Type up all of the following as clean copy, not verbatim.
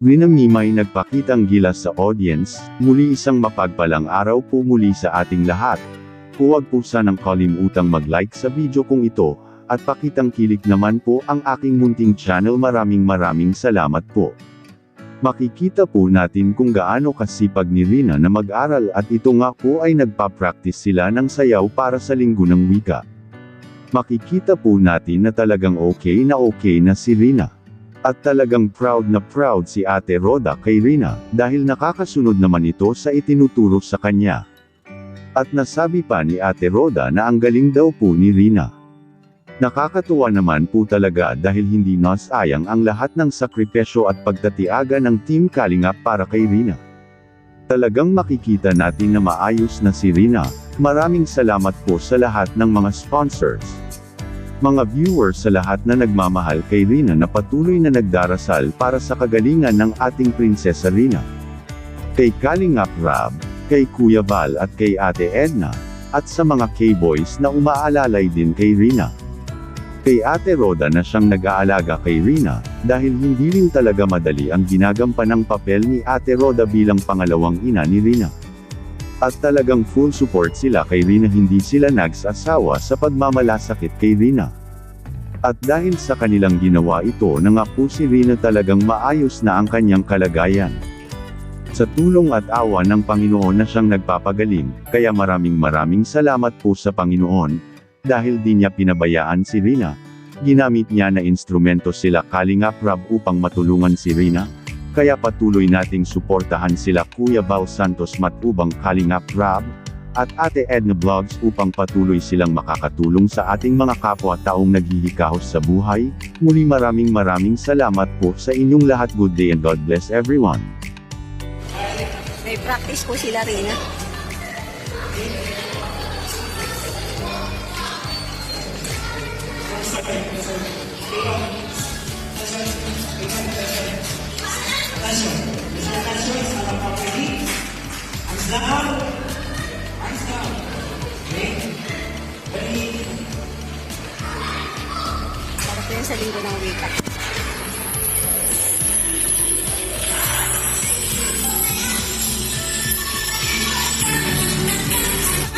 Rina Mimay nagpakitang gilas sa audience, muli isang mapagpalang araw po muli sa ating lahat. Huwag po sanang kalimutang mag-like sa video kong ito, at pakitang kilik naman po ang aking munting channel. Maraming salamat po. Makikita po natin kung gaano kasipag ni Rina na mag-aral at ito nga po ay nagpa-practice sila ng sayaw para sa linggo ng wika. Makikita po natin na talagang okay na si Rina. At talagang proud na proud si Ate Roda kay Rina, dahil nakakasunod naman ito sa itinuturo sa kanya. At nasabi pa ni Ate Roda na ang galing daw po ni Rina. Nakakatuwa naman po talaga dahil hindi nasayang ang lahat ng sakripisyo at pagtatiaga ng Team Kalingap para kay Rina. Talagang makikita natin na maayos na si Rina. Maraming salamat po sa lahat ng mga sponsors. Mga viewers sa lahat na nagmamahal kay Rina na patuloy na nagdarasal para sa kagalingan ng ating Prinsesa Rina. Kay Kalingap Rab, kay Kuya Val at kay Ate Edna, at sa mga K-boys na umaalalay din kay Rina. Kay Ate Roda na siyang nag-aalaga kay Rina, dahil hindi rin talaga madali ang ginagampan ng papel ni Ate Roda bilang pangalawang ina ni Rina. At talagang full support sila kay Rina, hindi sila nagsasawa sa pagmamalasakit kay Rina. At dahil sa kanilang ginawa ito na nga po si Rina talagang maayos na ang kanyang kalagayan. Sa tulong at awa ng Panginoon na siyang nagpapagaling, kaya maraming salamat po sa Panginoon, dahil di niya pinabayaan si Rina. Ginamit niya na instrumento sila Kalingap Rab upang matulungan si Rina. Kaya patuloy nating suportahan sila Kuya Val Santos Matubang Kalingap Rab, at Ate Edna Vlogs upang patuloy silang makakatulong sa ating mga kapwa-taong naghihikahos sa buhay. Muli maraming salamat po sa inyong lahat. Good day and God bless everyone. May practice po sila Rina. Para po yun sa linggo ng wika.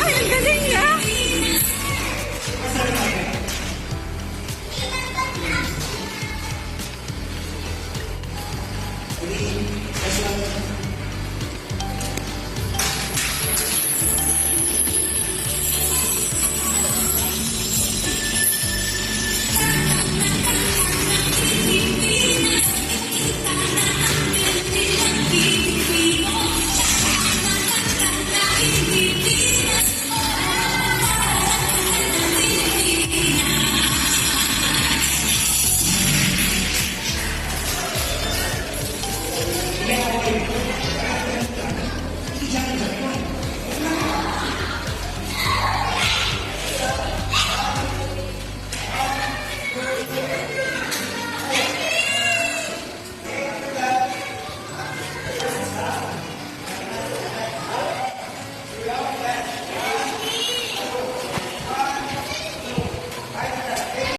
Ay, ang galing niya! That's